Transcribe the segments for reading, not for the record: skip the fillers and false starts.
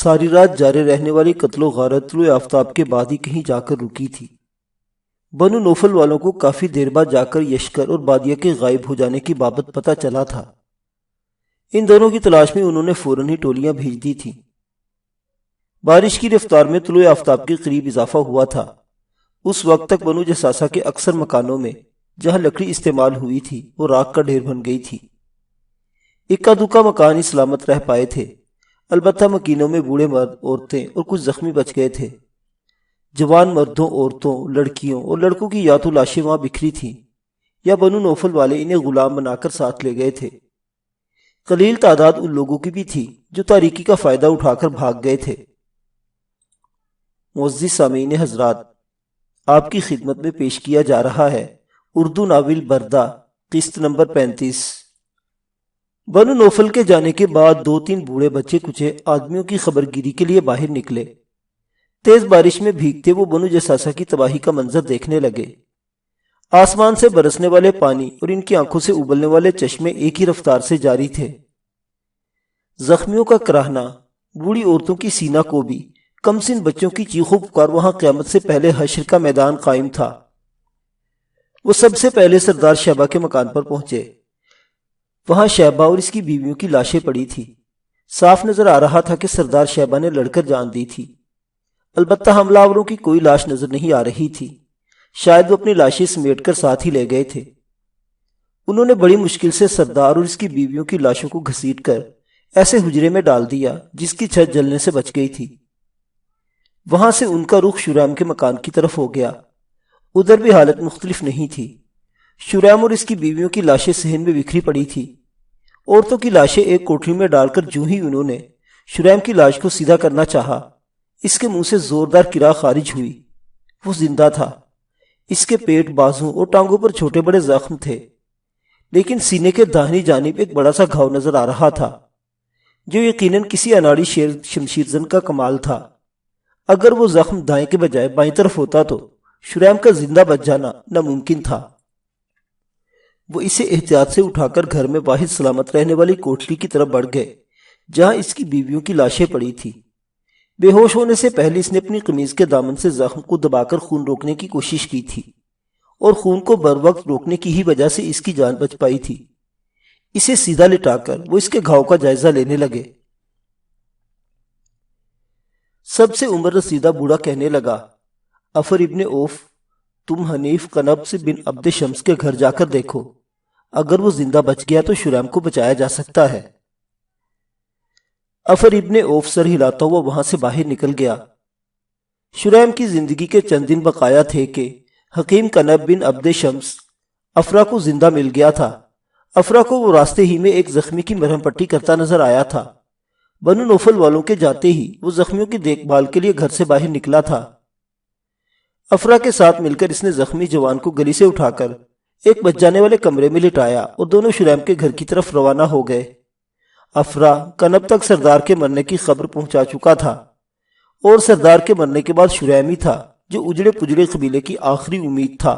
ساری رات جاری رہنے والی قتل و غارت طلوع آفتاب کے بعد ہی کہیں جا کر رکی تھی۔ بنو نوفل والوں کو کافی دیر بعد جا کر یشکر اور بادیہ کے غائب ہو جانے کی بابت پتہ چلا تھا۔ ان دونوں کی تلاش میں انہوں نے فوراً ہی ٹولیاں بھیج دی تھیں۔ بارش کی رفتار میں طلوع آفتاب کے قریب اضافہ ہوا تھا۔ اس وقت تک بنو جساسہ کے اکثر مکانوں میں جہاں لکڑی استعمال ہوئی تھی وہ راکھ کا ڈھیر بن گئی تھی۔ اکا دکا مکان ہی سلامت رہ پائے تھے، البتہ مکینوں میں بوڑھے مرد، عورتیں اور کچھ زخمی بچ گئے تھے۔ جوان مردوں، عورتوں، لڑکیوں اور لڑکوں کی یا تو لاشیں وہاں بکھری تھیں یا بنو نوفل والے انہیں غلام بنا کر ساتھ لے گئے تھے۔ قلیل تعداد ان لوگوں کی بھی تھی جو تاریکی کا فائدہ اٹھا کر بھاگ گئے تھے۔ معزز سامعین حضرات، آپ کی خدمت میں پیش کیا جا رہا ہے اردو ناول بردہ، قسط نمبر 35۔ بنو نوفل کے جانے کے بعد 2-3 بوڑھے بچے کچے آدمیوں کی خبر گیری کے لیے باہر نکلے۔ تیز بارش میں بھیگتے وہ بنو جساسہ کی تباہی کا منظر دیکھنے لگے۔ آسمان سے برسنے والے پانی اور ان کی آنکھوں سے ابلنے والے چشمے ایک ہی رفتار سے جاری تھے۔ زخمیوں کا کراہنا، بوڑھی عورتوں کی سینہ کوبی، کم سن بچوں کی چیخو پکار، وہاں قیامت سے پہلے حشر کا میدان قائم تھا۔ وہ سب سے پہلے سردار شیبہ کے مکان پر پہنچے۔ وہاں شیبہ اور اس کی بیویوں کی لاشیں پڑی تھی۔ صاف نظر آ رہا تھا کہ سردار شیبہ نے لڑ کر جان دی تھی، البتہ حملہ آوروں کی کوئی لاش نظر نہیں آ رہی تھی۔ شاید وہ اپنی لاشیں سمیٹ کر ساتھ ہی لے گئے تھے۔ انہوں نے بڑی مشکل سے سردار اور اس کی بیویوں کی لاشوں کو گھسیٹ کر ایسے حجرے میں ڈال دیا جس کی چھت جلنے سے بچ گئی تھی۔ وہاں سے ان کا رخ شریم کے مکان کی طرف ہو گیا۔ ادھر بھی حالت مختلف نہیں تھی۔ شریم اور اس کی بیویوں کی لاشیں صحن میں بکھری پڑی تھی۔ عورتوں کی لاشیں ایک کوٹری میں ڈال کر جو ہی انہوں نے شریم کی لاش کو سیدھا کرنا چاہا، اس کے منہ سے زوردار کرا خارج ہوئی۔ وہ زندہ تھا۔ اس کے پیٹ، بازوں اور ٹانگوں پر چھوٹے بڑے زخم تھے، لیکن سینے کے داہنی جانب ایک بڑا سا گھاؤ نظر آ رہا تھا جو یقیناً کسی اناڑی شمشیر زن کا کمال تھا۔ اگر وہ زخم دائیں کے بجائے بائیں طرف ہوتا تو شریم کا زندہ بچ جانا ناممکن تھا۔ وہ اسے احتیاط سے اٹھا کر گھر میں واحد سلامت رہنے والی کوٹری کی طرف بڑھ گئے جہاں اس کی بیویوں کی لاشیں پڑی تھی۔ بے ہوش ہونے سے پہلے اس نے اپنی قمیض کے دامن سے زخم کو دبا کر خون روکنے کی کوشش کی تھی، اور خون کو بر وقت روکنے کی ہی وجہ سے اس کی جان بچ پائی تھی۔ اسے سیدھا لٹا کر وہ اس کے گھاؤ کا جائزہ لینے لگے۔ سب سے عمر رسیدہ بوڑھا کہنے لگا، افر ابن اوف، تم حنیف قنب سے بن عبد شمس کے گھر جا کر دیکھو، اگر وہ زندہ بچ گیا تو شریم کو بچایا جا سکتا ہے۔ افر ابن اوف سر ہلاتا ہوا وہاں سے باہر نکل گیا۔ شریم کی زندگی کے چند دن بقایا تھے کہ حکیم قنب بن عبد شمس افرا کو زندہ مل گیا تھا۔ افرا کو وہ راستے ہی میں ایک زخمی کی مرہم پٹی کرتا نظر آیا تھا۔ بنو نوفل والوں کے جاتے ہی وہ زخمیوں کی دیکھ بھال کے لیے گھر سے باہر نکلا تھا۔ افرا کے ساتھ مل کر اس نے زخمی جوان کو گلی سے اٹھا کر ایک بچ جانے والے کمرے میں لٹایا اور دونوں شریم کے گھر کی طرف روانہ ہو گئے۔ افرا قنب تک سردار کے مرنے کی خبر پہنچا چکا تھا، اور سردار کے مرنے کے بعد شریم ہی تھا جو اجڑے پجڑے قبیلے کی آخری امید تھا۔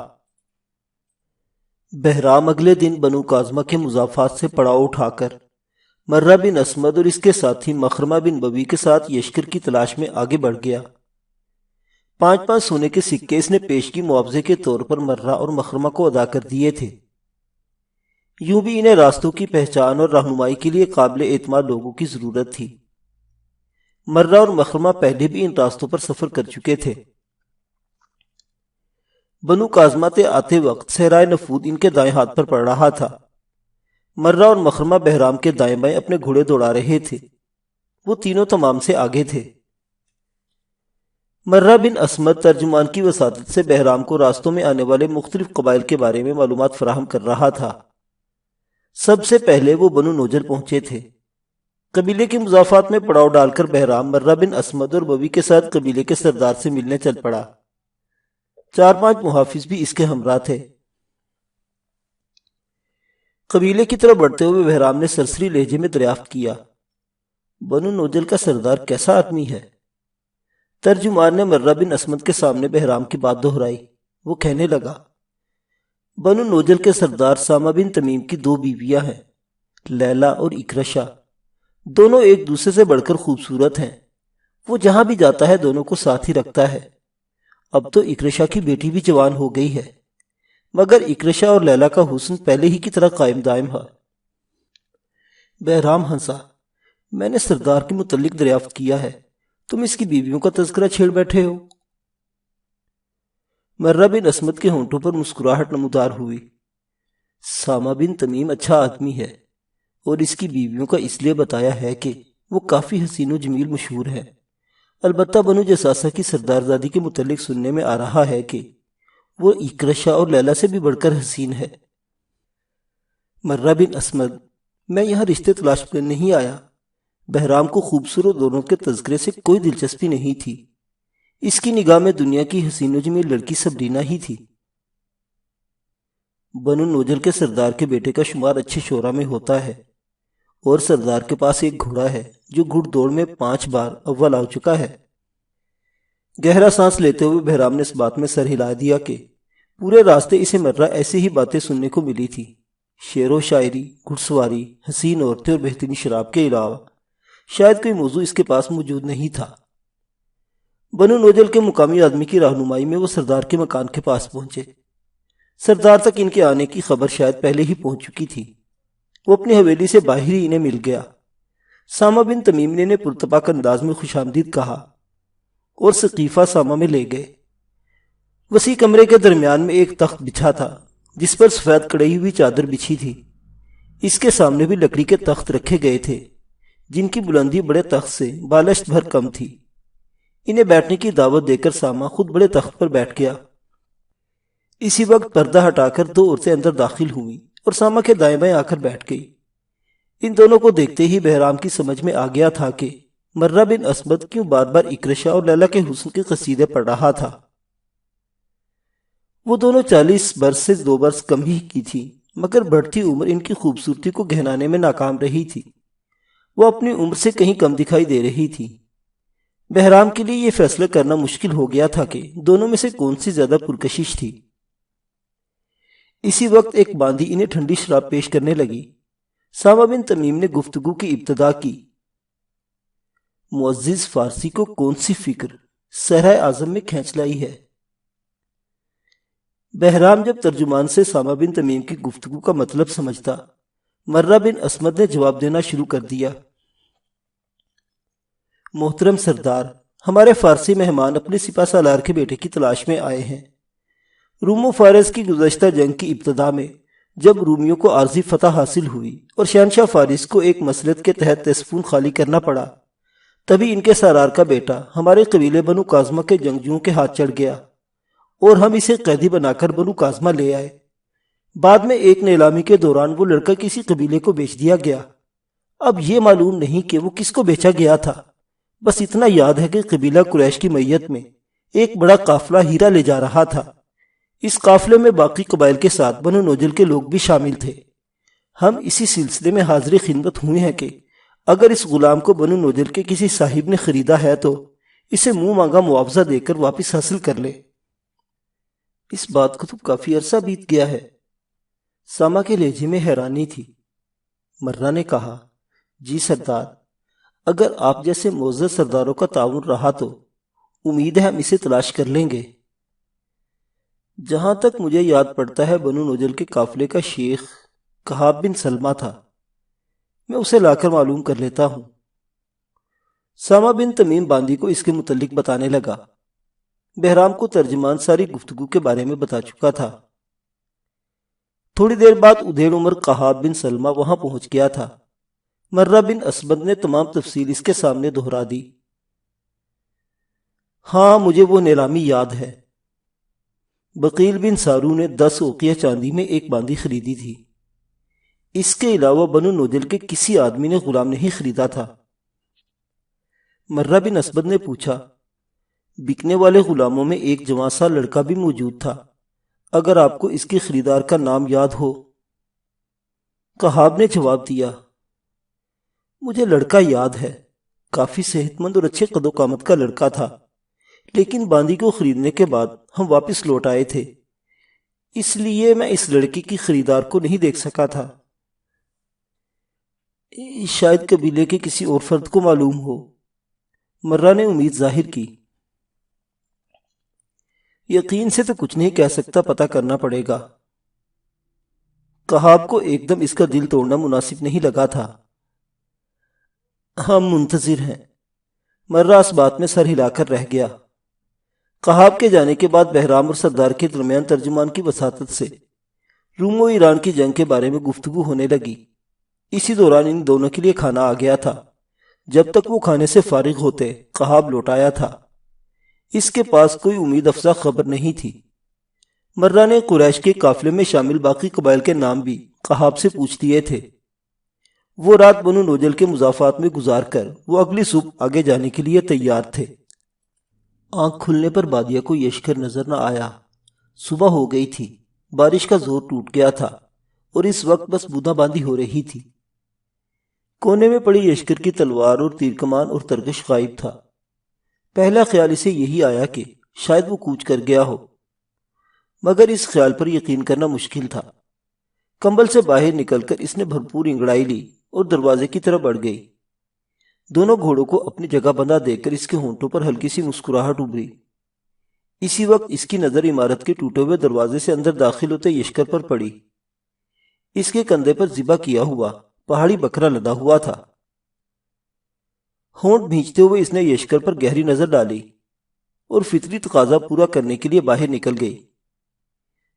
بہرام اگلے دن بنو کاظمہ کے مضافات سے پڑاؤ اٹھا کر مرہ بن اسمد اور اس کے ساتھی مخرمہ بن بوی کے ساتھ یشکر کی تلاش میں آگے بڑھ گیا۔ 5 سونے کے سکے اس نے پیشگی معاوضے کے طور پر مرہ اور مخرمہ کو ادا کر دیے تھے۔ یوں بھی انہیں راستوں کی پہچان اور رہنمائی کے لیے قابل اعتماد لوگوں کی ضرورت تھی۔ مرہ اور مخرمہ پہلے بھی ان راستوں پر سفر کر چکے تھے۔ بنو کاظمہ تے آتے وقت صحرائے نفود ان کے دائیں ہاتھ پر پڑ رہا تھا۔ مرہ اور مخرمہ بہرام کے دائیں بائیں اپنے گھوڑے دوڑا رہے تھے۔ وہ تینوں تمام سے آگے تھے۔ مرہ بن اسمد ترجمان کی وساطت سے بہرام کو راستوں میں آنے والے مختلف قبائل کے بارے میں معلومات فراہم کر رہا تھا۔ سب سے پہلے وہ بنو نوجل پہنچے تھے۔ قبیلے کے مضافات میں پڑاؤ ڈال کر بہرام مرہ بن اسمد اور بوی کے ساتھ قبیلے کے سردار سے ملنے چل پڑا۔ 4-5 محافظ بھی اس کے ہمراہ تھے۔ قبیلے کی طرف بڑھتے ہوئے بہرام نے سرسری لہجے میں دریافت کیا، بنو نوجل کا سردار کیسا آدمی ہے؟ ترجمان نے مرہ بن اسمد کے سامنے بہرام کی بات دہرائی۔ وہ کہنے لگا، بنو نوجل کے سردار سامہ بن تمیم کی 2 بیویاں ہیں، لیلا اور اکرشا۔ دونوں ایک دوسرے سے بڑھ کر خوبصورت ہیں۔ وہ جہاں بھی جاتا ہے دونوں کو ساتھ ہی رکھتا ہے۔ اب تو اکرشا کی بیٹی بھی جوان ہو گئی ہے، مگر اکرشا اور لیلا کا حسن پہلے ہی کی طرح قائم دائم ہے۔ بہرام ہنسا۔ میں نے سردار کے متعلق دریافت کیا ہے، تم اس کی بیویوں کا تذکرہ چھیڑ بیٹھے ہو۔ مرہ بن عصمت کے ہونٹوں پر مسکراہٹ نمودار ہوئی۔ سامہ بن تمیم اچھا آدمی ہے، اور اس کی بیویوں کا اس لیے بتایا ہے کہ وہ کافی حسین و جمیل مشہور ہے۔ البتہ بنو جساسہ کی سردارزادی کے متعلق سننے میں آ رہا ہے کہ وہ اکرشا اور لیلا سے بھی بڑھ کر حسین ہے۔ مرہ بن عصمت، میں یہاں رشتے تلاش کرنے نہیں آیا۔ بہرام کو خوبصورت دونوں کے تذکرے سے کوئی دلچسپی نہیں تھی۔ اس کی نگاہ میں دنیا کی حسین و جمیل لڑکی سبرینا ہی تھی۔ بنو نوجل کے سردار کے بیٹے کا شمار اچھے شعراء میں ہوتا ہے، اور سردار کے پاس ایک گھوڑا ہے جو گھڑ دوڑ میں 5 بار اول آ چکا ہے۔ گہرا سانس لیتے ہوئے بہرام نے اس بات میں سر ہلا دیا کہ پورے راستے اسے مرہ ایسی ہی باتیں سننے کو ملی تھی، شعر و شاعری، گھڑ سواری، حسین عورتیں اور بہترین شراب کے علاوہ شاید کوئی موضوع اس کے پاس موجود نہیں تھا۔ بنو نوجل کے مقامی آدمی کی رہنمائی میں وہ سردار کے مکان کے پاس پہنچے۔ سردار تک ان کے آنے کی خبر شاید پہلے ہی پہنچ چکی تھی۔ وہ اپنی حویلی سے باہر ہی انہیں مل گیا۔ سامہ بن تمیم نے انہیں پرتپاک انداز میں خوش آمدید کہا اور سقیفہ سامہ میں لے گئے۔ وسیع کمرے کے درمیان میں ایک تخت بچھا تھا جس پر سفید کڑی ہوئی چادر بچھی تھی۔ اس کے سامنے بھی لکڑی کے تخت رکھے گئے تھے جن کی بلندی بڑے تخت سے بالشت بھر کم تھی۔ انہیں بیٹھنے کی دعوت دے کر سامہ خود بڑے تخت پر بیٹھ گیا۔ اسی وقت پردہ ہٹا کر 2 عورتیں اندر داخل ہوئیں اور سامہ کے دائیں بائیں آ کر بیٹھ گئی۔ ان دونوں کو دیکھتے ہی بہرام کی سمجھ میں آ گیا تھا کہ مرہ بن عصمت کیوں بار بار اکرشا اور لیلا کے حسن کے قصیدے پڑھ رہا تھا۔ وہ دونوں 40 برس سے 2 برس کم ہی کی تھی، مگر بڑھتی عمر ان کی خوبصورتی کو گہنانے میں ناکام رہی تھی۔ وہ اپنی عمر سے کہیں کم دکھائی دے رہی تھی۔ بہرام کے لیے یہ فیصلہ کرنا مشکل ہو گیا تھا کہ دونوں میں سے کون سی زیادہ پرکشش تھی۔ اسی وقت ایک باندی انہیں ٹھنڈی شراب پیش کرنے لگی۔ سامہ بن تمیم نے گفتگو کی ابتدا کی۔ معزز فارسی کو کون سی فکر صحرائے اعظم میں کھینچ لائی ہے؟ بہرام جب ترجمان سے سامہ بن تمیم کی گفتگو کا مطلب سمجھتا، مرہ بن عصمت نے جواب دینا شروع کر دیا۔ محترم سردار، ہمارے فارسی مہمان اپنے سپہ سالار کے بیٹے کی تلاش میں آئے ہیں۔ روم و فارس کی گزشتہ جنگ کی ابتدا میں جب رومیوں کو عارضی فتح حاصل ہوئی اور شہنشاہ فارس کو ایک مسلط کے تحت تیسفون خالی کرنا پڑا، تبھی ان کے سالار کا بیٹا ہمارے قبیلے بنو کاظمہ کے جنگجوؤں کے ہاتھ چڑھ گیا اور ہم اسے قیدی بنا کر بنو کاظمہ لے آئے۔ بعد میں ایک نیلامی کے دوران وہ لڑکا کسی قبیلے کو بیچ دیا گیا۔ اب یہ معلوم نہیں کہ وہ کس کو بیچا گیا تھا، بس اتنا یاد ہے کہ قبیلہ قریش کی میت میں ایک بڑا قافلہ ہیرا لے جا رہا تھا۔ اس قافلے میں باقی قبائل کے ساتھ بنو نوجل کے لوگ بھی شامل تھے۔ ہم اسی سلسلے میں حاضر خدمت ہوئے ہیں کہ اگر اس غلام کو بنو نوجل کے کسی صاحب نے خریدا ہے تو اسے منہ مانگا معاوضہ دے کر واپس حاصل کر لے۔ اس بات کو تو کافی عرصہ بیت گیا ہے۔ سامہ کے لہجے میں حیرانی تھی۔ مرہ نے کہا، جی سردار، اگر آپ جیسے معزز سرداروں کا تعاون رہا تو امید ہے ہم اسے تلاش کر لیں گے۔ جہاں تک مجھے یاد پڑتا ہے بنو نوجل کے قافلے کا شیخ کہاب بن سلمہ تھا، میں اسے لا کر معلوم کر لیتا ہوں۔ سامہ بن تمیم باندی کو اس کے متعلق بتانے لگا۔ بہرام کو ترجمان ساری گفتگو کے بارے میں بتا چکا تھا۔ تھوڑی دیر بعد ادھیڑ عمر کہاب بن سلمہ وہاں پہنچ گیا تھا۔ مرہ بن عصمت نے تمام تفصیل اس کے سامنے دہرا دی۔ ہاں، مجھے وہ نیلامی یاد ہے۔ بقیل بن سارو نے 10 اوقیہ چاندی میں ایک باندی خریدی تھی۔ اس کے علاوہ بنو نوجل کے کسی آدمی نے غلام نہیں خریدا تھا۔ مرہ بن عصمت نے پوچھا، بکنے والے غلاموں میں ایک جوان سا لڑکا بھی موجود تھا، اگر آپ کو اس کے خریدار کا نام یاد ہو؟ کہاب نے جواب دیا، مجھے لڑکا یاد ہے، کافی صحت مند اور اچھے قد و قامت کا لڑکا تھا، لیکن باندی کو خریدنے کے بعد ہم واپس لوٹ آئے تھے، اس لیے میں اس لڑکی کی خریدار کو نہیں دیکھ سکا تھا۔ شاید قبیلے کے کسی اور فرد کو معلوم ہو۔ مرہ نے امید ظاہر کی۔ یقین سے تو کچھ نہیں کہہ سکتا، پتہ کرنا پڑے گا۔ قحاب کو ایک دم اس کا دل توڑنا مناسب نہیں لگا تھا۔ ہم منتظر ہیں۔ مرہ اس بات میں سر ہلا کر رہ گیا۔ قحاب کے جانے کے بعد بہرام اور سردار کے درمیان ترجمان کی وساطت سے روم و ایران کی جنگ کے بارے میں گفتگو ہونے لگی۔ اسی دوران ان دونوں کے لیے کھانا آ گیا تھا۔ جب تک وہ کھانے سے فارغ ہوتے قحاب لوٹ آیا تھا۔ اس کے پاس کوئی امید افزا خبر نہیں تھی۔ مرہ نے قریش کے قافلے میں شامل باقی قبائل کے نام بھی قحاب سے پوچھ لیے تھے۔ وہ رات بنو نوجل کے مضافات میں گزار کر وہ اگلی صبح آگے جانے کے لیے تیار تھے۔ آنکھ کھلنے پر بادیہ کو یشکر نظر نہ آیا۔ صبح ہو گئی تھی، بارش کا زور ٹوٹ گیا تھا اور اس وقت بس بوندا باندی ہو رہی تھی۔ کونے میں پڑی یشکر کی تلوار اور تیر کمان اور ترکش غائب تھا۔ پہلا خیال اسے یہی آیا کہ شاید وہ کوچ کر گیا ہو، مگر اس خیال پر یقین کرنا مشکل تھا۔ کمبل سے باہر نکل کر اس نے بھرپور انگڑائی لی اور دروازے کی طرف بڑھ گئی۔ دونوں گھوڑوں کو اپنی جگہ بندھا دیکھ کر اس کے ہونٹوں پر ہلکی سی مسکراہٹ ابھری۔ اسی وقت اس کی نظر عمارت کے ٹوٹے ہوئے دروازے سے اندر داخل ہوتے یشکر پر پڑی۔ اس کے کندھے پر ذبح کیا ہوا پہاڑی بکرا لدا ہوا تھا۔ ہونٹ بھینچتے ہوئے اس نے یشکر پر گہری نظر ڈالی اور فطری تقاضا پورا کرنے کے لیے باہر نکل گئی۔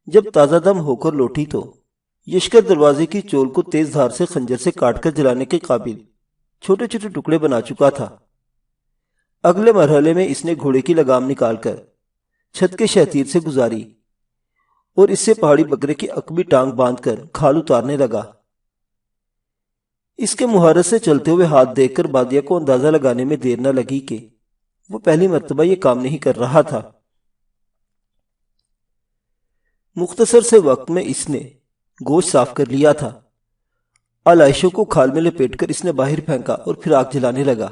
جب تازہ دم ہو کر لوٹی تو یشکر دروازے کی چول کو تیز دھار سے خنجر سے کاٹ کر جلانے کے قابل چھوٹے چھوٹے ٹکڑے بنا چکا تھا۔ اگلے مرحلے میں اس نے گھوڑے کی لگام نکال کر چھت کے شہتیر سے گزاری اور اس سے پہاڑی بکرے کی عقبی ٹانگ باندھ کر کھال اتارنے لگا۔ اس کے مہارت سے چلتے ہوئے ہاتھ دیکھ کر بادیہ کو اندازہ لگانے میں دیر نہ لگی کہ وہ پہلی مرتبہ یہ کام نہیں کر رہا تھا۔ مختصر سے وقت میں اس نے گوشت صاف کر لیا تھا۔ علائشوں کو کھال میں لپیٹ کر اس نے باہر پھینکا اور پھر آگ جلانے لگا۔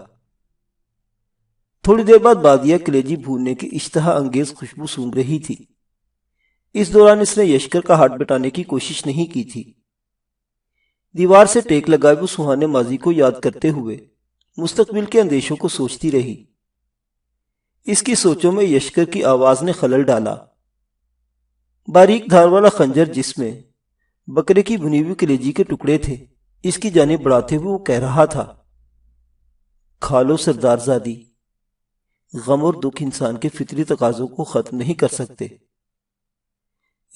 تھوڑی دیر بعد بادیہ کلیجی بھوننے کی اشتہا انگیز خوشبو سونگھ رہی تھی۔ اس دوران اس نے یشکر کا ہاتھ بٹانے کی کوشش نہیں کی تھی۔ دیوار سے ٹیک لگائے وہ سہانے ماضی کو یاد کرتے ہوئے مستقبل کے اندیشوں کو سوچتی رہی۔ اس کی سوچوں میں یشکر کی آواز نے خلل ڈالا۔ باریک دھار والا خنجر جس میں بکرے کی بھنی ہوئی کلیجی کے ٹکڑے تھے اس کی جانب بڑھاتے ہوئے وہ کہہ رہا تھا، کھا لو سردار زادی۔ غم اور دکھ انسان کے فطری تقاضوں کو ختم نہیں کر سکتے۔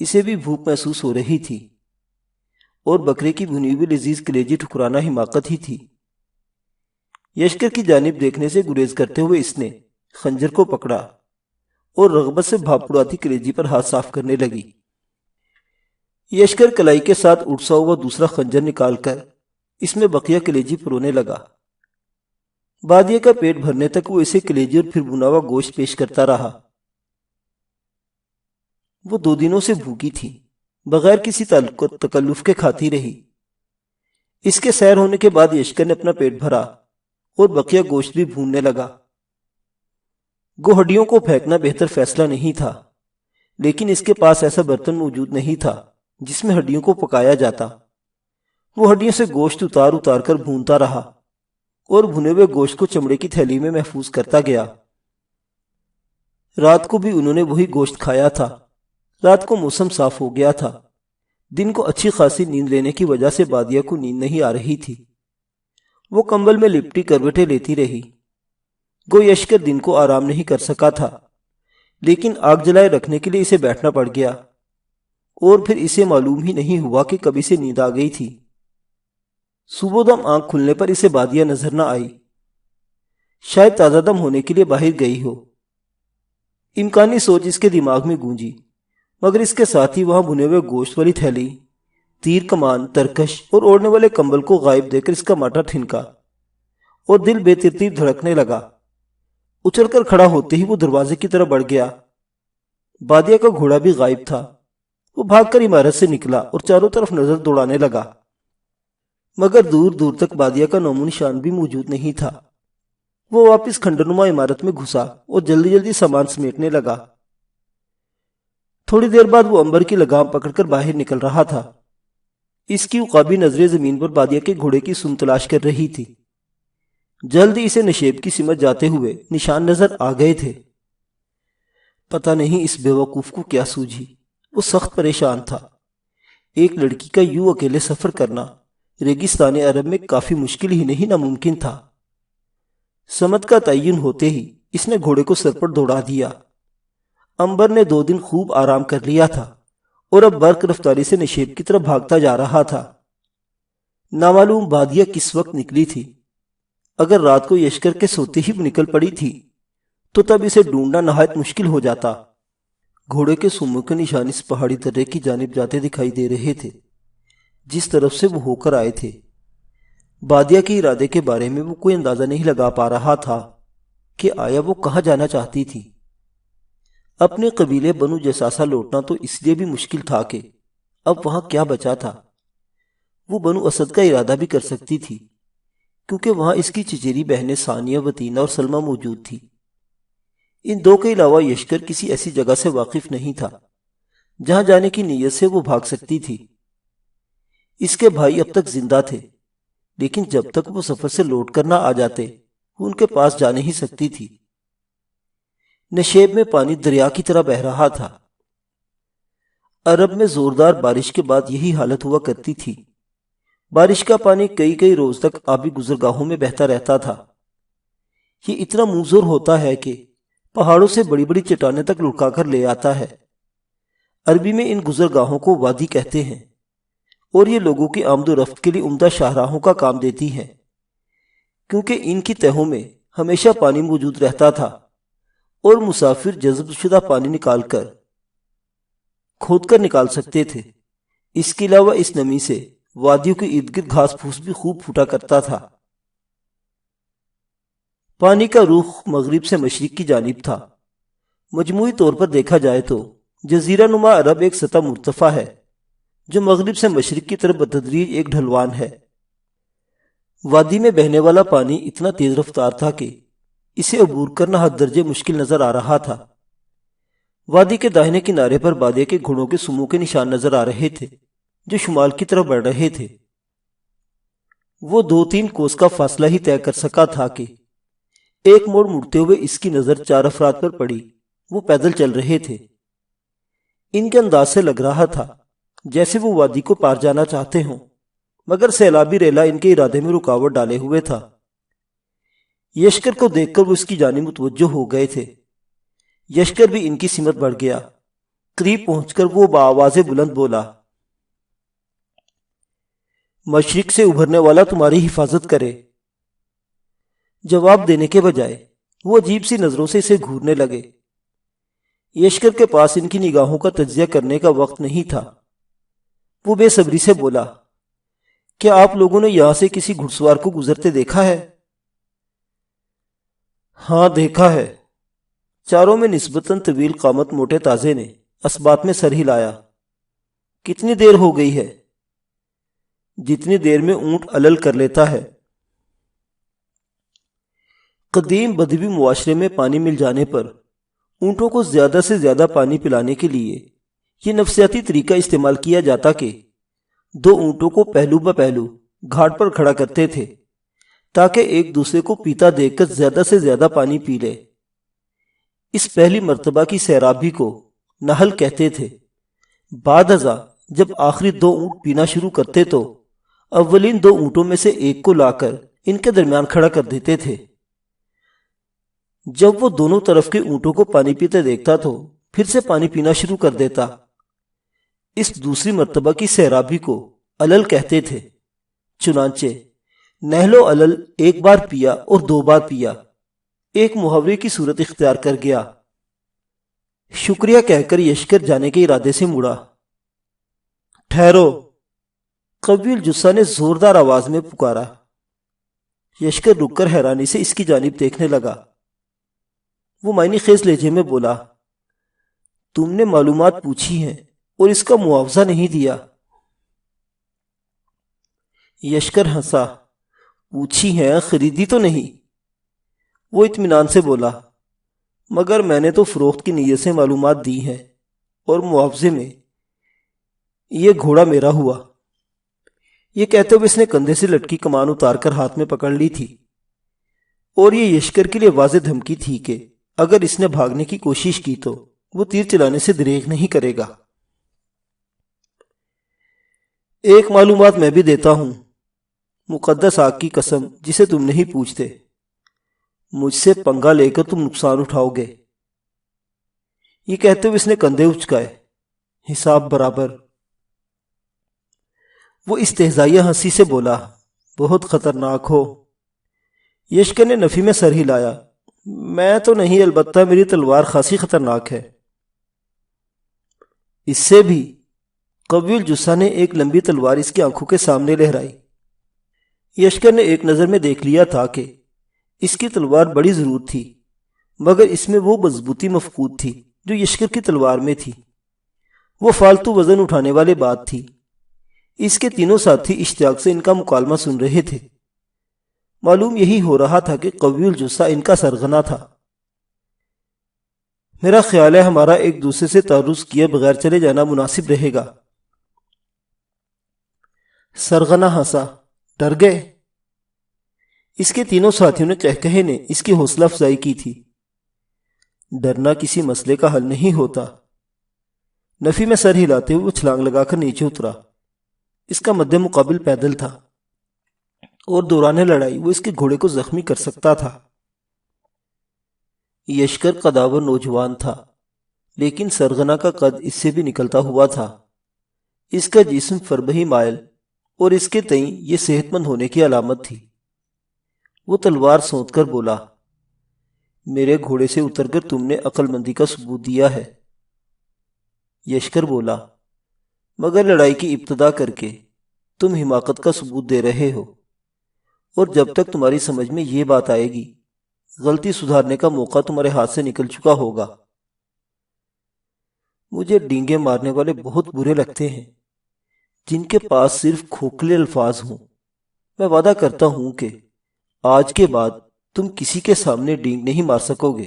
اسے بھی بھوک محسوس ہو رہی تھی اور بکرے کی بھنی ہوئی لذیذ کلیجی ٹھکرانا حماقت ہی تھی۔ یشکر کی جانب دیکھنے سے گریز کرتے ہوئے اس نے خنجر کو پکڑا اور رغبت سے بھاپ اڑاتی کلیجی پر ہاتھ صاف کرنے لگی۔ یشکر کلائی کے ساتھ اڑسا ہوا دوسرا خنجر نکال کر اس میں بقیہ کلیجی پرونے لگا۔ بادیہ کا پیٹ بھرنے تک وہ اسے کلیجی اور پھر بنا ہوا گوشت پیش کرتا رہا۔ وہ 2 دنوں سے بھوکی تھی، بغیر کسی تکلف کے کھاتی رہی۔ اس کے سیر ہونے کے بعد یشکر نے اپنا پیٹ بھرا اور بقیہ گوشت بھی بھوننے لگا۔ گو ہڈیوں کو پھینکنا بہتر فیصلہ نہیں تھا، لیکن اس کے پاس ایسا برتن موجود نہیں تھا جس میں ہڈیوں کو پکایا جاتا۔ وہ ہڈیوں سے گوشت اتار اتار کر بھونتا رہا اور بھنے ہوئے گوشت کو چمڑے کی تھیلی میں محفوظ کرتا گیا۔ رات کو بھی انہوں نے وہی گوشت کھایا تھا۔ رات کو موسم صاف ہو گیا تھا۔ دن کو اچھی خاصی نیند لینے کی وجہ سے بادیہ کو نیند نہیں آ رہی تھی۔ وہ کمبل میں لپٹی کروٹیں لیتی رہی۔ گو یشکر دن کو آرام نہیں کر سکا تھا، لیکن آگ جلائے رکھنے کے لیے اسے بیٹھنا پڑ گیا اور پھر اسے معلوم ہی نہیں ہوا کہ کبھی سے نیند آ گئی تھی۔ صبح دم آنکھ کھلنے پر اسے بادیہ نظر نہ آئی۔ شاید تازہ دم ہونے کے لیے باہر گئی ہو۔ امکانی سوچ اس کے دماغ میں گونجی، مگر اس کے ساتھ ہی وہاں بھنے ہوئے گوشت والی تھیلی، تیر کمان، ترکش اور اوڑھنے والے کمبل کو غائب دیکھ کر اس کا ماٹا ٹھنکا اور دل بے ترتیب دھڑکنے لگا۔ اچھل کر کھڑا ہوتے ہی وہ دروازے کی طرف بڑھ گیا۔ بادیہ کا گھوڑا بھی غائب تھا۔ وہ بھاگ کر عمارت سے نکلا اور چاروں طرف نظر دوڑانے لگا، مگر دور دور تک بادیہ کا نام و نشان بھی موجود نہیں تھا۔ وہ واپس کھنڈرنما عمارت میں گھسا اور جلدی جلدی سامان سمیٹنے لگا۔ تھوڑی دیر بعد وہ عنبر کی لگام پکڑ کر باہر نکل رہا تھا۔ اس کی عقابی نظریں زمین پر بادیہ کے گھوڑے کی سم تلاش کر رہی تھی۔ جلد ہی اسے نشیب کی سمت جاتے ہوئے نشان نظر آ گئے تھے۔ پتہ نہیں اس بیوقوف کو کیا سوجھی، وہ سخت پریشان تھا۔ ایک لڑکی کا یوں اکیلے سفر کرنا ریگستان عرب میں کافی مشکل ہی نہیں ناممکن تھا۔ سمت کا تعین ہوتے ہی اس نے گھوڑے کو سر پر دوڑا دیا۔ امبر نے 2 دن خوب آرام کر لیا تھا اور اب برق رفتاری سے نشیب کی طرف بھاگتا جا رہا تھا۔ نامعلوم بادیہ کس وقت نکلی تھی۔ اگر رات کو یشکر کے سوتے ہی نکل پڑی تھی تو تب اسے ڈھونڈنا نہایت مشکل ہو جاتا۔ گھوڑے کے سموں کے نشان اس پہاڑی درے کی جانب جاتے دکھائی دے رہے تھے جس طرف سے وہ ہو کر آئے تھے۔ بادیہ کے ارادے کے بارے میں وہ کوئی اندازہ نہیں لگا پا رہا تھا کہ آیا وہ کہاں جانا چاہتی تھی۔ اپنے قبیلے بنو جساسہ لوٹنا تو اس لیے بھی مشکل تھا کہ اب وہاں کیا بچا تھا۔ وہ بنو اسد کا ارادہ بھی کر سکتی تھی کیونکہ وہاں اس کی چچیری بہنیں ثانیہ، وطینہ اور سلمہ موجود تھی۔ ان 2 کے علاوہ یشکر کسی ایسی جگہ سے واقف نہیں تھا جہاں جانے کی نیت سے وہ بھاگ سکتی تھی۔ اس کے بھائی اب تک زندہ تھے لیکن جب تک وہ سفر سے لوٹ کر نہ آ جاتے وہ ان کے پاس جا نہیں سکتی تھی۔ نشیب میں پانی دریا کی طرح بہہ رہا تھا۔ عرب میں زوردار بارش کے بعد یہی حالت ہوا کرتی تھی۔ بارش کا پانی کئی روز تک آبی گزرگاہوں میں بہتا رہتا تھا۔ یہ اتنا منظور ہوتا ہے کہ پہاڑوں سے بڑی بڑی چٹانیں تک لڑکا کر لے آتا ہے۔ عربی میں ان گزرگاہوں کو وادی کہتے ہیں اور یہ لوگوں کی آمد و رفت کے لیے عمدہ شاہراہوں کا کام دیتی ہیں کیونکہ ان کی تہوں میں ہمیشہ پانی موجود رہتا تھا اور مسافر جذب شدہ پانی کھود کر نکال سکتے تھے۔ اس کے علاوہ اس نمی سے وادیوں کے ارد گرد گھاس پھوس بھی خوب پھوٹا کرتا تھا۔ پانی کا رخ مغرب سے مشرق کی جانب تھا۔ مجموعی طور پر دیکھا جائے تو جزیرہ نما عرب ایک سطح مرتفع ہے جو مغرب سے مشرق کی طرف بتدریج ایک ڈھلوان ہے۔ وادی میں بہنے والا پانی اتنا تیز رفتار تھا کہ اسے عبور کرنا حد درجے مشکل نظر آ رہا تھا۔ وادی کے داہنے کنارے پر بادیہ کے گھوڑوں کے سموں کے نشان نظر آ رہے تھے جو شمال کی طرف بڑھ رہے تھے۔ وہ 2-3 کوس کا فاصلہ ہی طے کر سکا تھا کہ ایک موڑ مڑتے ہوئے اس کی نظر 4 افراد پر پڑی۔ وہ پیدل چل رہے تھے۔ ان کے انداز سے لگ رہا تھا جیسے وہ وادی کو پار جانا چاہتے ہوں مگر سیلابی ریلا ان کے ارادے میں رکاوٹ ڈالے ہوئے تھا۔ یشکر کو دیکھ کر وہ اس کی جانب متوجہ ہو گئے تھے۔ یشکر بھی ان کی سمت بڑھ گیا۔ قریب پہنچ کر وہ بآواز بلند بولا، مشرق سے ابھرنے والا تمہاری حفاظت کرے۔ جواب دینے کے بجائے وہ عجیب سی نظروں سے اسے گھورنے لگے۔ یشکر کے پاس ان کی نگاہوں کا تجزیہ کرنے کا وقت نہیں تھا۔ وہ بے صبری سے بولا، کیا آپ لوگوں نے یہاں سے کسی گھڑ سوار کو گزرتے دیکھا ہے؟ ہاں دیکھا ہے۔ چاروں میں نسبتاً طویل قامت موٹے تازے نے اسبات میں سر ہلایا۔ کتنی دیر ہو گئی ہے؟ جتنی دیر میں اونٹ علل کر لیتا ہے۔ قدیم بدوی معاشرے میں پانی مل جانے پر اونٹوں کو زیادہ سے زیادہ پانی پلانے کے لیے یہ نفسیاتی طریقہ استعمال کیا جاتا کہ 2 اونٹوں کو پہلو بہ پہلو گھاٹ پر کھڑا کرتے تھے تاکہ ایک دوسرے کو پیتا دیکھ کر زیادہ سے زیادہ پانی پی لے۔ اس پہلی مرتبہ کی سیرابی کو نہل کہتے تھے۔ بعد ازاں جب آخری 2 اونٹ پینا شروع کرتے تو اولین 2 اونٹوں میں سے ایک کو لا کر ان کے درمیان کھڑا کر دیتے تھے۔ جب وہ دونوں طرف کے اونٹوں کو پانی پیتے دیکھتا تو پھر سے پانی پینا شروع کر دیتا۔ اس دوسری مرتبہ کی سیرابی کو علل کہتے تھے۔ چنانچہ نہل و علل ایک بار پیا اور 2 بار پیا، ایک محاورے کی صورت اختیار کر گیا۔ شکریہ کہہ کر یشکر جانے کے ارادے سے مڑا۔ ٹھہرو، قوی الجثہ نے زوردار آواز میں پکارا۔ یشکر رک کر حیرانی سے اس کی جانب دیکھنے لگا۔ وہ معنی خیز لہجے میں بولا، تم نے معلومات پوچھی ہیں اور اس کا معاوضہ نہیں دیا۔ یشکر ہنسا، پوچھی ہیں، خریدی تو نہیں۔ وہ اطمینان سے بولا، مگر میں نے تو فروخت کی نیت سے معلومات دی ہیں اور معاوضے میں یہ گھوڑا میرا ہوا۔ یہ کہتے ہوئے اس نے کندھے سے لٹکی کمان اتار کر ہاتھ میں پکڑ لی تھی۔ اور یہ یشکر کے لیے واضح دھمکی تھی کہ اگر اس نے بھاگنے کی کوشش کی تو وہ تیر چلانے سے دریغ نہیں کرے گا۔ ایک معلومات میں بھی دیتا ہوں، مقدس آگ کی قسم جسے تم نہیں پوچھتے، مجھ سے پنگا لے کر تم نقصان اٹھاؤ گے۔ یہ کہتے ہوئے اس نے کندھے اچکائے۔ حساب برابر۔ وہ استہزائیہ ہنسی سے بولا، بہت خطرناک ہو۔ یشکر نے نفی میں سر ہلایا، میں تو نہیں، البتہ میری تلوار خاصی خطرناک ہے۔ اس سے بھی؟ قوی الجثہ نے ایک لمبی تلوار اس کی آنکھوں کے سامنے لہرائی۔ یشکر نے ایک نظر میں دیکھ لیا تھا کہ اس کی تلوار بڑی ضرور تھی، مگر اس میں وہ مضبوطی مفقود تھی جو یشکر کی تلوار میں تھی۔ وہ فالتو وزن اٹھانے والی بات تھی۔ اس کے تینوں ساتھی اشتیاق سے ان کا مکالمہ سن رہے تھے۔ معلوم یہی ہو رہا تھا کہ قوی الجثہ ان کا سرغنہ تھا۔ میرا خیال ہے ہمارا ایک دوسرے سے تعارض کیے بغیر چلے جانا مناسب رہے گا۔ سرغنہ ہنسا، ڈر گئے؟ اس کے تینوں ساتھیوں نے کہکہے نے اس کی حوصلہ افزائی کی تھی۔ ڈرنا کسی مسئلے کا حل نہیں ہوتا۔ نفی میں سر ہلاتے ہوئے وہ چھلانگ لگا کر نیچے اترا۔ اس کا مد مقابل پیدل تھا اور دوران لڑائی وہ اس کے گھوڑے کو زخمی کر سکتا تھا۔ یشکر قداور نوجوان تھا، لیکن سرغنہ کا قد اس سے بھی نکلتا ہوا تھا۔ اس کا جسم فربہی مائل اور اس کے تئیں یہ صحت مند ہونے کی علامت تھی۔ وہ تلوار سونت کر بولا، میرے گھوڑے سے اتر کر تم نے عقل مندی کا ثبوت دیا ہے۔ یشکر بولا، مگر لڑائی کی ابتدا کر کے تم حماقت کا ثبوت دے رہے ہو، اور جب تک تمہاری سمجھ میں یہ بات آئے گی غلطی سدھارنے کا موقع تمہارے ہاتھ سے نکل چکا ہوگا۔ مجھے ڈینگے مارنے والے بہت برے لگتے ہیں جن کے پاس صرف کھوکھلے الفاظ ہوں۔ میں وعدہ کرتا ہوں کہ آج کے بعد تم کسی کے سامنے ڈینگ نہیں مار سکو گے،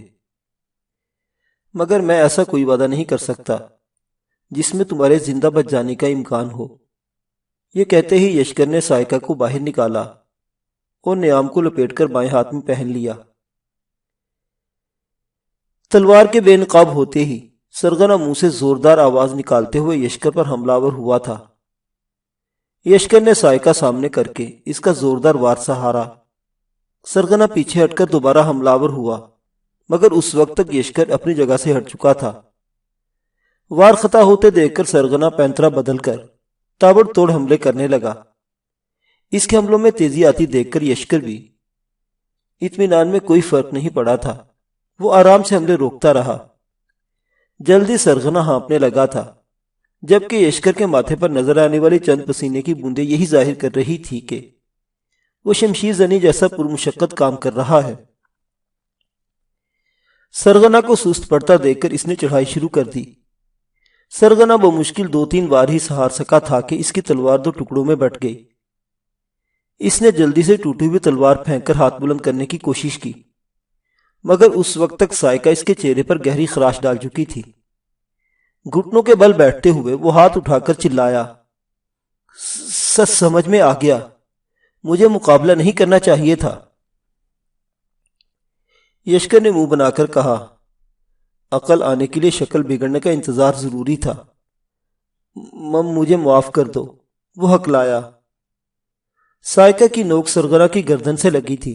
مگر میں ایسا کوئی وعدہ نہیں کر سکتا جس میں تمہارے زندہ بچ جانے کا امکان ہو۔ یہ کہتے ہی یشکر نے سائکہ کو باہر نکالا اور نیام کو لپیٹ کر بائیں ہاتھ میں پہن لیا۔ تلوار کے بے نقاب ہوتے ہی سرغنہ منہ سے زوردار آواز نکالتے ہوئے یشکر پر حملہ آور ہوا تھا۔ یشکر نے سائکہ سامنے کر کے اس کا زوردار وار سہارا۔ سرغنہ پیچھے ہٹ کر دوبارہ حملہ آور ہوا، مگر اس وقت تک یشکر اپنی جگہ سے ہٹ چکا تھا۔ وار خطا ہوتے دیکھ کر سرغنہ پینترا بدل کر تابڑ توڑ حملے کرنے لگا۔ اس کے حملوں میں تیزی آتی دیکھ کر یشکر بھی اطمینان میں کوئی فرق نہیں پڑا تھا۔ وہ آرام سے حملے روکتا رہا۔ جلدی سرغنہ ہانپنے لگا تھا، جبکہ یشکر کے ماتھے پر نظر آنے والی چند پسینے کی بوندیں یہی ظاہر کر رہی تھی کہ وہ شمشیر زنی جیسا پرمشقت کام کر رہا ہے۔ سرغنہ کو سست پڑتا دیکھ کر اس نے چڑھائی شروع کر دی۔ سرغنہ بمشکل 2-3 بار ہی سہار سکا تھا کہ اس کی تلوار 2 ٹکڑوں میں بٹ گئی۔ اس نے جلدی سے ٹوٹی ہوئی تلوار پھینک کر ہاتھ بلند کرنے کی کوشش کی، مگر اس وقت تک سائکہ اس کے چہرے پر گہری خراش ڈال چکی تھی۔ گھٹنوں کے بل بیٹھتے ہوئے وہ ہاتھ اٹھا کر چلایا، سمجھ میں آ گیا، مجھے مقابلہ نہیں کرنا چاہیے تھا۔ یشکر نے منہ بنا کر کہا، عقل آنے کے لیے شکل بگڑنے کا انتظار ضروری تھا، مجھے معاف کر دو۔ وہ ہکلایا۔ سائکہ کی نوک سرغنہ کی گردن سے لگی تھی۔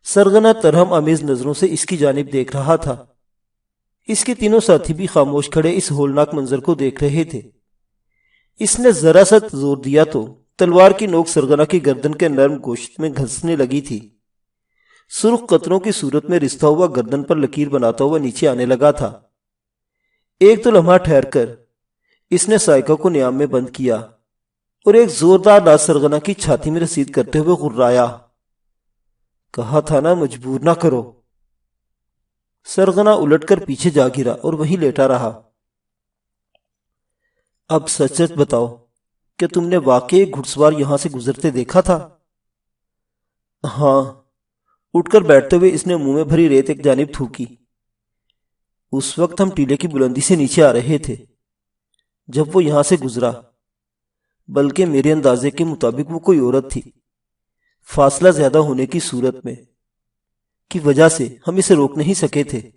سرغنہ ترہم آمیز نظروں سے اس کی جانب دیکھ رہا تھا۔ اس کے تینوں ساتھی بھی خاموش کھڑے اس ہولناک منظر کو دیکھ رہے تھے۔ اس نے ذرا سا زور دیا تو تلوار کی نوک سرغنہ کی گردن کے نرم گوشت میں گھسنے لگی تھی۔ سرخ قطروں کی صورت میں رستا ہوا گردن پر لکیر بناتا ہوا نیچے آنے لگا تھا۔ ایک تو لمحہ ٹھہر کر اس نے سائکہ کو نیام میں بند کیا اور ایک زوردار ڈاس سرغنہ کی چھاتی میں رسید کرتے ہوئے غرایا، کہا تھا نا مجبور نہ کرو۔ سرغنہ الٹ کر پیچھے جا گرا اور وہیں لیٹا رہا۔ اب سچ سچ بتاؤ کہ تم نے واقعی ایک گھڑ سوار یہاں سے گزرتے دیکھا تھا؟ ہاں۔ اٹھ کر بیٹھتے ہوئے اس نے منہ میں بھری ریت ایک جانب تھوکی۔ اس وقت ہم ٹیلے کی بلندی سے نیچے آ رہے تھے جب وہ یہاں سے گزرا، بلکہ میرے اندازے کے مطابق وہ کوئی عورت تھی، فاصلہ زیادہ ہونے کی صورت میں۔ کی وجہ سے ہم اسے روک نہیں سکے تھے۔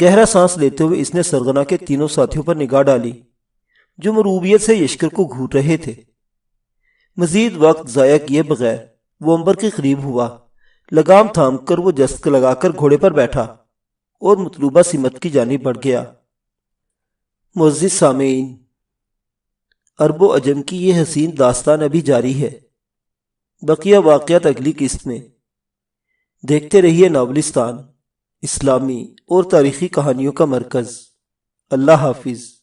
گہرا سانس لیتے ہوئے اس نے سرغنہ کے تینوں ساتھیوں پر نگاہ ڈالی جو مرعوبیت سے یشکر کو گھور رہے تھے۔ مزید وقت ضائع کیے بغیر وہ امبر کے قریب ہوا، لگام تھام کر وہ جست لگا کر گھوڑے پر بیٹھا اور مطلوبہ سمت کی جانب بڑھ گیا۔ معزز سامعین، عرب و عجم کی یہ حسین داستان ابھی جاری ہے۔ بقیہ واقعات اگلی قسط میں۔ دیکھتے رہیے ناولستان، اسلامی اور تاریخی کہانیوں کا مرکز۔ اللہ حافظ۔